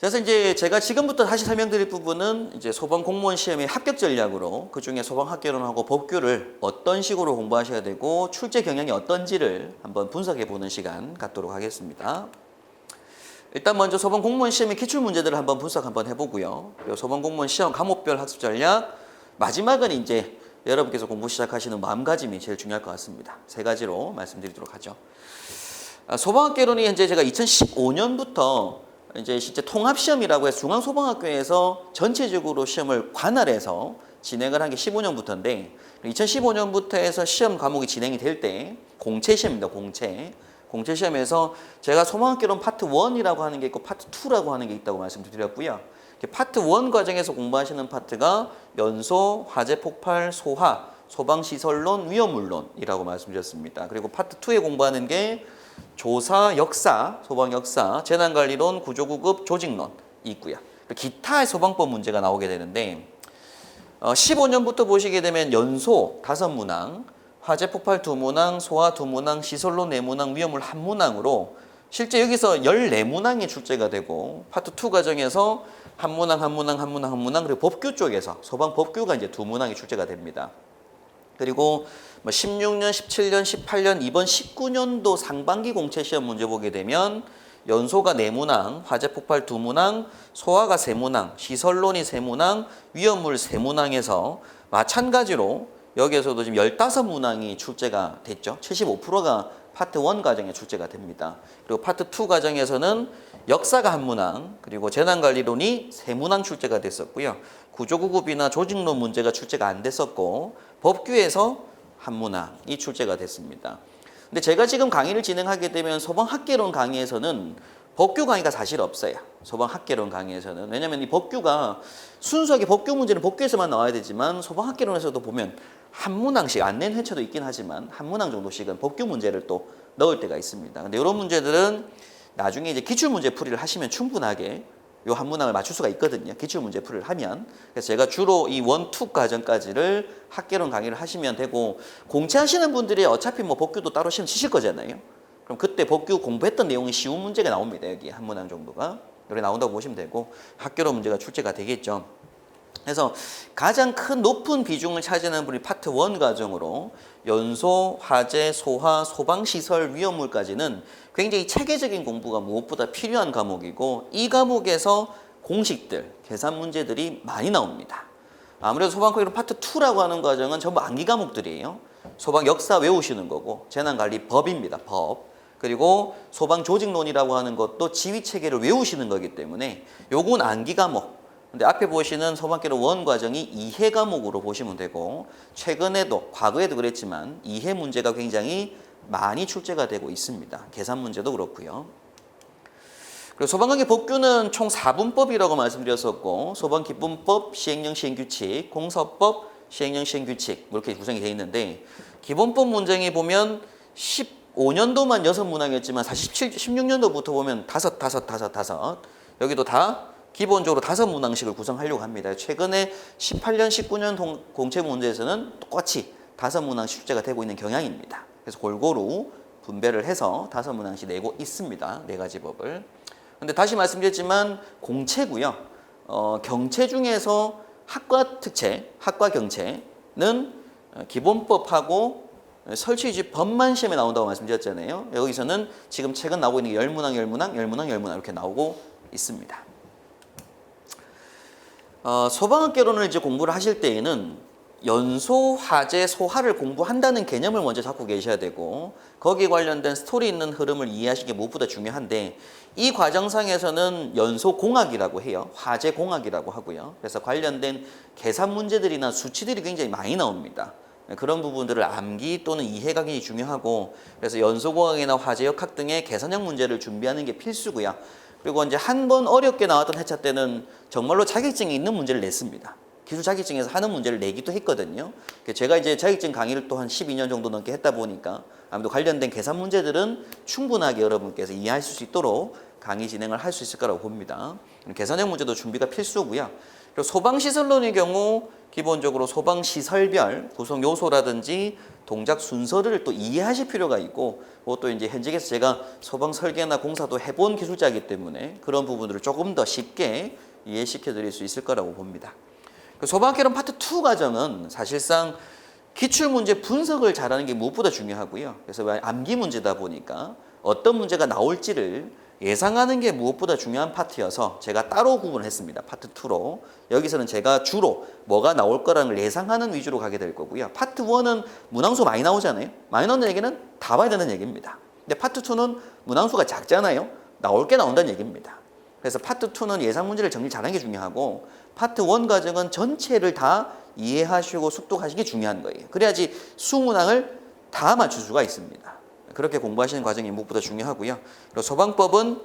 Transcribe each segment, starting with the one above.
그래서 이제 제가 지금부터 다시 설명드릴 부분은 이제 소방 공무원 시험의 합격 전략으로 그중에 소방 학개론하고 법규를 어떤 식으로 공부하셔야 되고 출제 경향이 어떤지를 한번 분석해 보는 시간 갖도록 하겠습니다. 일단 먼저 소방 공무원 시험의 기출 문제들을 한번 분석 한번 해보고요. 그리고 소방 공무원 시험 과목별 학습 전략, 마지막은 이제 여러분께서 공부 시작하시는 마음가짐이 제일 중요할 것 같습니다. 세 가지로 말씀드리도록 하죠. 소방학개론이 현재 제가 2015년부터 이제 실제 통합시험이라고 해서 중앙소방학교에서 전체적으로 시험을 관할해서 진행을 한 게 15년부터인데 2015년부터 해서 시험 과목이 진행이 될 때 공채시험입니다. 공채시험에서 제가 소방학개론 파트 1이라고 하는 게 있고 파트 2라고 하는 게 있다고 말씀드렸고요. 파트 1 과정에서 공부하시는 파트가 연소, 화재 폭발, 소화, 소방시설론, 위험물론이라고 말씀드렸습니다. 그리고 파트 2에 공부하는 게 조사 역사, 소방 역사, 재난관리론, 구조구급, 조직론이 있고요. 기타 소방법 문제가 나오게 되는데 15년부터 보시게 되면 연소 5문항, 화재 폭발 2문항, 소화 2문항, 시설론 4문항, 위험물 1문항으로 실제 여기서 14문항이 출제가 되고 파트 2 과정에서 한 문항 그리고 법규 쪽에서 소방 법규가 이제 2문항이 출제가 됩니다. 그리고 16년, 17년, 18년, 이번 19년도 상반기 공채시험 문제 보게 되면 연소가 4문항, 화재 폭발 2문항, 소화가 3문항, 시설론이 3문항, 위험물 3문항에서 마찬가지로 여기에서도 지금 15문항이 출제가 됐죠. 75%가 파트 1 과정에 출제가 됩니다. 그리고 파트 2 과정에서는 역사가 1문항, 그리고 재난관리론이 3문항 출제가 됐었고요. 구조구급이나 조직론 문제가 출제가 안 됐었고 법규에서 1문항이 출제가 됐습니다. 근데 제가 지금 강의를 진행하게 되면 소방학개론 강의에서는 법규 강의가 사실 없어요. 소방학개론 강의에서는. 왜냐하면 이 법규가 순수하게 법규 문제는 법규에서만 나와야 되지만 소방학개론에서도 보면 1문항씩 안 낸 회차도 있긴 하지만 1문항 정도씩은 법규 문제를 또 넣을 때가 있습니다. 근데 이런 문제들은 나중에 이제 기출문제 풀이를 하시면 충분하게 요 1문항을 맞출 수가 있거든요. 기출문제 풀이를 하면. 그래서 제가 주로 이 1, 2 과정까지를 학개론 강의를 하시면 되고 공채하시는 분들이 어차피 뭐 법규도 따로 시험 치실 거잖아요. 그럼 그때 법규 공부했던 내용이 쉬운 문제가 나옵니다. 여기 1문항 정도가. 여기 나온다고 보시면 되고 학개론 문제가 출제가 되겠죠. 그래서 가장 큰 높은 비중을 차지하는 분이 파트 1 과정으로 연소, 화재, 소화, 소방시설, 위험물까지는 굉장히 체계적인 공부가 무엇보다 필요한 과목이고 이 과목에서 공식들, 계산 문제들이 많이 나옵니다. 아무래도 소방학개론 파트 2라고 하는 과정은 전부 암기 과목들이에요. 소방 역사 외우시는 거고 재난관리 법입니다. 법. 그리고 소방조직론이라고 하는 것도 지휘체계를 외우시는 거기 때문에 요건 암기 과목. 근데 앞에 보시는 소방학개론 1 과정이 이해 과목으로 보시면 되고 최근에도 과거에도 그랬지만 이해 문제가 굉장히 많이 출제가 되고 있습니다. 계산 문제도 그렇고요. 그리고 소방관계 법규는 총 4분법이라고 말씀드렸었고 소방기본법, 시행령 시행규칙, 공사법, 시행령 시행규칙 이렇게 구성이 되어 있는데 기본법 문제에 보면 15년도만 6문항이었지만 사실 16년도부터 보면 5 여기도 다 기본적으로 5문항씩을 구성하려고 합니다. 최근에 18년, 19년 공채 문제에서는 똑같이 5문항씩 출제가 되고 있는 경향입니다. 그래서 골고루 분배를 해서 5문항씩 내고 있습니다. 4가지 법을. 근데 다시 말씀드렸지만 공채고요. 경채 중에서 학과 특채, 학과 경채는 기본법하고 설치유지 법만 시험에 나온다고 말씀드렸잖아요. 여기서는 지금 최근 나오고 있는 게 10문항 이렇게 나오고 있습니다. 소방학개론을 이제 공부를 하실 때에는 연소, 화재, 소화를 공부한다는 개념을 먼저 잡고 계셔야 되고 거기에 관련된 스토리 있는 흐름을 이해하시는 게 무엇보다 중요한데 이 과정상에서는 연소공학이라고 해요. 화재공학이라고 하고요. 그래서 관련된 계산 문제들이나 수치들이 굉장히 많이 나옵니다. 그런 부분들을 암기 또는 이해가 굉장히 중요하고 그래서 연소공학이나 화재역학 등의 계산형 문제를 준비하는 게 필수고요. 그리고 이제 한 번 어렵게 나왔던 회차 때는 정말로 자격증이 있는 문제를 냈습니다. 기술 자격증에서 하는 문제를 내기도 했거든요. 제가 이제 자격증 강의를 또 한 12년 정도 넘게 했다 보니까 아무래도 관련된 계산 문제들은 충분하게 여러분께서 이해하실 수 있도록 강의 진행을 할 수 있을 거라고 봅니다. 계산형 문제도 준비가 필수고요. 그리고 소방시설론의 경우 기본적으로 소방시설별 구성 요소라든지 동작 순서를 또 이해하실 필요가 있고, 그것도 이제 현직에서 제가 소방 설계나 공사도 해본 기술자이기 때문에 그런 부분들을 조금 더 쉽게 이해시켜 드릴 수 있을 거라고 봅니다. 소방학개론 파트 2 과정은 사실상 기출문제 분석을 잘하는 게 무엇보다 중요하고요. 그래서 암기 문제다 보니까 어떤 문제가 나올지를 예상하는 게 무엇보다 중요한 파트여서 제가 따로 구분했습니다. 파트 2로. 여기서는 제가 주로 뭐가 나올 거라는 걸 예상하는 위주로 가게 될 거고요. 파트 1은 문항수 많이 나오잖아요. 많이 나오는 얘기는 다 봐야 되는 얘기입니다. 근데 파트 2는 문항수가 작잖아요. 나올 게 나온다는 얘기입니다. 그래서 파트 2는 예상 문제를 정리 잘하는 게 중요하고, 파트 1 과정은 전체를 다 이해하시고 숙독하시는 게 중요한 거예요. 그래야지 수문항을 다 맞출 수가 있습니다. 그렇게 공부하시는 과정이 무엇보다 중요하고요. 그리고 소방법은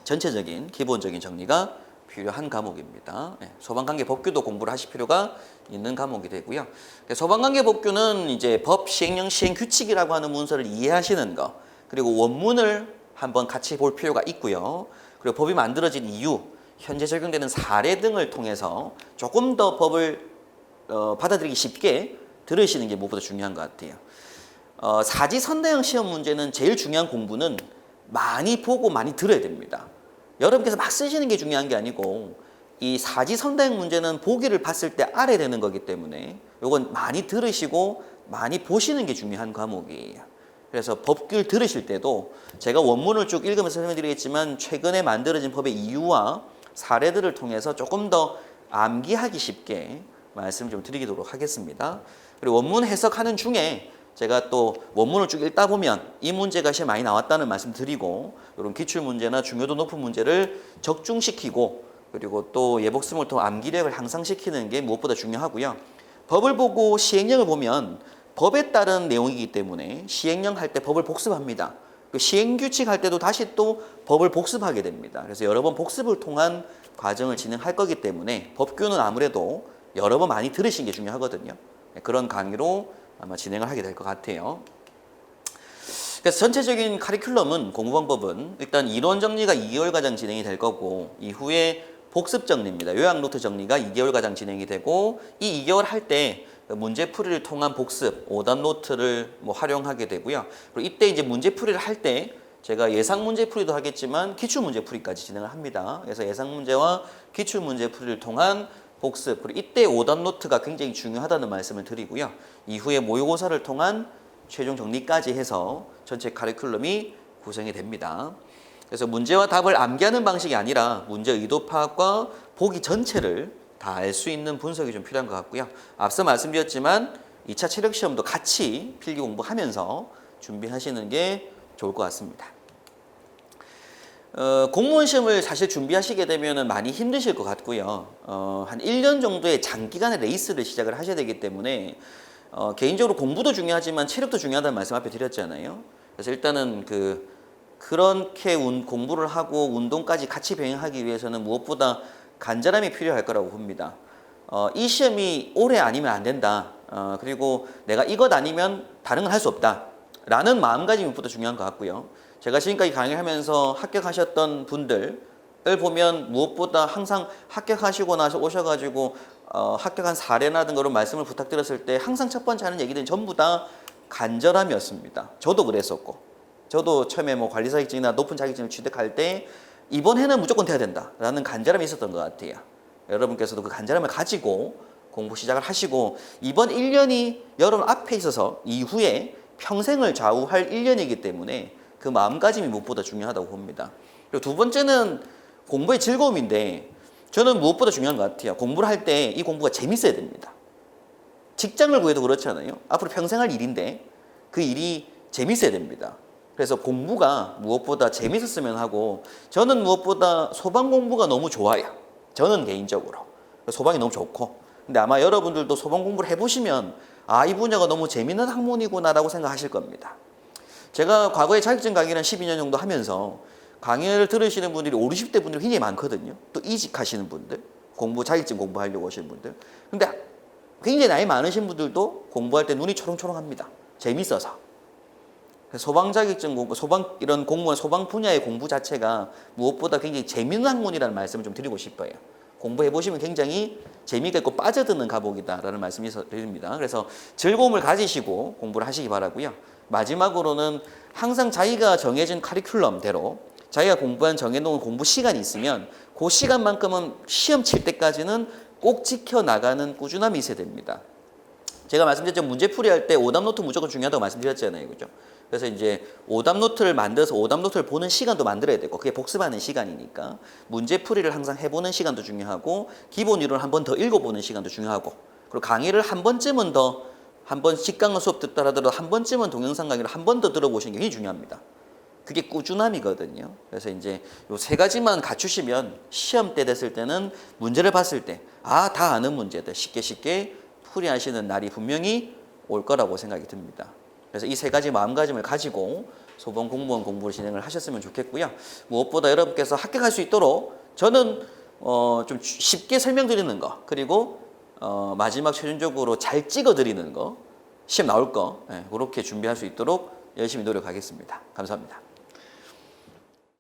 전체적인 기본적인 정리가 필요한 과목입니다. 소방관계 법규도 공부를 하실 필요가 있는 과목이 되고요. 소방관계 법규는 이제 법 시행령 시행 규칙이라고 하는 문서를 이해하시는 거, 그리고 원문을 한번 같이 볼 필요가 있고요. 그리고 법이 만들어진 이유, 현재 적용되는 사례 등을 통해서 조금 더 법을 받아들이기 쉽게 들으시는 게 무엇보다 중요한 것 같아요. 사지선다형 시험 문제는 제일 중요한 공부는 많이 보고 많이 들어야 됩니다. 여러분께서 막 쓰시는 게 중요한 게 아니고, 이 사지선다형 문제는 보기를 봤을 때 알아야 되는 거기 때문에 이건 많이 들으시고 많이 보시는 게 중요한 과목이에요. 그래서 법규를 들으실 때도 제가 원문을 쭉 읽으면서 설명드리겠지만 최근에 만들어진 법의 이유와 사례들을 통해서 조금 더 암기하기 쉽게 말씀을 좀 드리도록 하겠습니다. 그리고 원문 해석하는 중에 제가 또 원문을 쭉 읽다 보면 이 문제가 시험에 많이 나왔다는 말씀 드리고, 이런 기출문제나 중요도 높은 문제를 적중시키고, 그리고 또 예복습을 통해 암기력을 향상시키는 게 무엇보다 중요하고요. 법을 보고 시행령을 보면 법에 따른 내용이기 때문에 시행령 할 때 법을 복습합니다. 시행규칙 할 때도 다시 또 법을 복습하게 됩니다. 그래서 여러 번 복습을 통한 과정을 진행할 거기 때문에 법규는 아무래도 여러 번 많이 들으신 게 중요하거든요. 그런 강의로 아마 진행을 하게 될 것 같아요. 그래서 전체적인 카리큘럼은, 공부방법은 일단 이론 정리가 2개월 가량 진행이 될 거고, 이후에 복습 정리입니다. 요약 노트 정리가 2개월 가량 진행이 되고, 이 2개월 할 때 문제풀이를 통한 복습, 오답 노트를 활용하게 되고요. 그리고 이때 이제 문제풀이를 할 때 제가 예상 문제풀이도 하겠지만 기출 문제풀이까지 진행을 합니다. 그래서 예상 문제와 기출 문제풀이를 통한 복습, 그리고 이때 오답 노트가 굉장히 중요하다는 말씀을 드리고요. 이후에 모의고사를 통한 최종 정리까지 해서 전체 카리큘럼이 구성이 됩니다. 그래서 문제와 답을 암기하는 방식이 아니라 문제 의도 파악과 보기 전체를 다 알 수 있는 분석이 좀 필요한 것 같고요. 앞서 말씀드렸지만 2차 체력 시험도 같이 필기 공부하면서 준비하시는 게 좋을 것 같습니다. 공무원 시험을 사실 준비하시게 되면 많이 힘드실 것 같고요. 한 1년 정도의 장기간의 레이스를 시작을 하셔야 되기 때문에 개인적으로 공부도 중요하지만 체력도 중요하다는 말씀 앞에 드렸잖아요. 그래서 일단은 그렇게 공부를 하고 운동까지 같이 병행하기 위해서는 무엇보다 간절함이 필요할 거라고 봅니다. 이 시험이 올해 아니면 안 된다. 그리고 내가 이것 아니면 다른 건 할 수 없다. 라는 마음가짐이 무엇보다 중요한 것 같고요. 제가 지금까지 강의를 하면서 합격하셨던 분들을 보면 무엇보다 항상 합격하시고 나서 오셔가지고 합격한 사례라든가 그런 말씀을 부탁드렸을 때 항상 첫 번째 하는 얘기들은 전부 다 간절함이었습니다. 저도 그랬었고, 저도 처음에 관리사 자격증이나 높은 자격증을 취득할 때 이번 해는 무조건 돼야 된다라는 간절함이 있었던 것 같아요. 여러분께서도 그 간절함을 가지고 공부 시작을 하시고, 이번 1년이 여러분 앞에 있어서 이후에 평생을 좌우할 1년이기 때문에 그 마음가짐이 무엇보다 중요하다고 봅니다. 그리고 두 번째는 공부의 즐거움인데, 저는 무엇보다 중요한 것 같아요. 공부를 할 때 이 공부가 재밌어야 됩니다. 직장을 구해도 그렇잖아요. 앞으로 평생 할 일인데 그 일이 재밌어야 됩니다. 그래서 공부가 무엇보다 재밌었으면 하고, 저는 무엇보다 소방 공부가 너무 좋아요. 저는 개인적으로. 소방이 너무 좋고. 근데 아마 여러분들도 소방 공부를 해보시면 이 분야가 너무 재밌는 학문이구나 라고 생각하실 겁니다. 제가 과거에 자격증 강의를 12년 정도 하면서 강의를 들으시는 분들이 50, 60대 분들이 굉장히 많거든요. 또 이직하시는 분들, 자격증 공부하려고 오시는 분들. 근데 굉장히 나이 많으신 분들도 공부할 때 눈이 초롱초롱합니다. 재밌어서. 소방 자격증 공부, 이런 공무원 소방 분야의 공부 자체가 무엇보다 굉장히 재밌는 학문이라는 말씀을 좀 드리고 싶어요. 공부해 보시면 굉장히 재미가 있고 빠져드는 과목이다라는 말씀을 드립니다. 그래서 즐거움을 가지시고 공부를 하시기 바라고요. 마지막으로는 항상 자기가 정해진 커리큘럼대로 자기가 공부한 정해놓은 공부 시간이 있으면 그 시간만큼은 시험 칠 때까지는 꼭 지켜나가는 꾸준함이 있어야 됩니다. 제가 말씀드렸죠. 문제풀이 할 때 오답 노트 무조건 중요하다고 말씀드렸잖아요. 그죠? 그래서 이제 오답 노트를 만들어서 오답 노트를 보는 시간도 만들어야 되고 그게 복습하는 시간이니까 문제풀이를 항상 해보는 시간도 중요하고 기본 이론을 한 번 더 읽어보는 시간도 중요하고 그리고 강의를 한 번쯤은 더 한 번 직강의 수업 듣다 하더라도 한 번쯤은 동영상 강의를 한 번 더 들어보시는 게 굉장히 중요합니다. 그게 꾸준함이거든요. 그래서 이제 요 세 가지만 갖추시면 시험 때 됐을 때는 문제를 봤을 때 다 아는 문제들 쉽게 풀이하시는 날이 분명히 올 거라고 생각이 듭니다. 그래서 이 세 가지 마음가짐을 가지고 소방 공무원 공부를 진행을 하셨으면 좋겠고요. 무엇보다 여러분께서 합격할 수 있도록 저는 좀 쉽게 설명드리는 거 그리고 마지막 최종적으로 잘 찍어드리는 거 시험 나올 거 그렇게 준비할 수 있도록 열심히 노력하겠습니다. 감사합니다.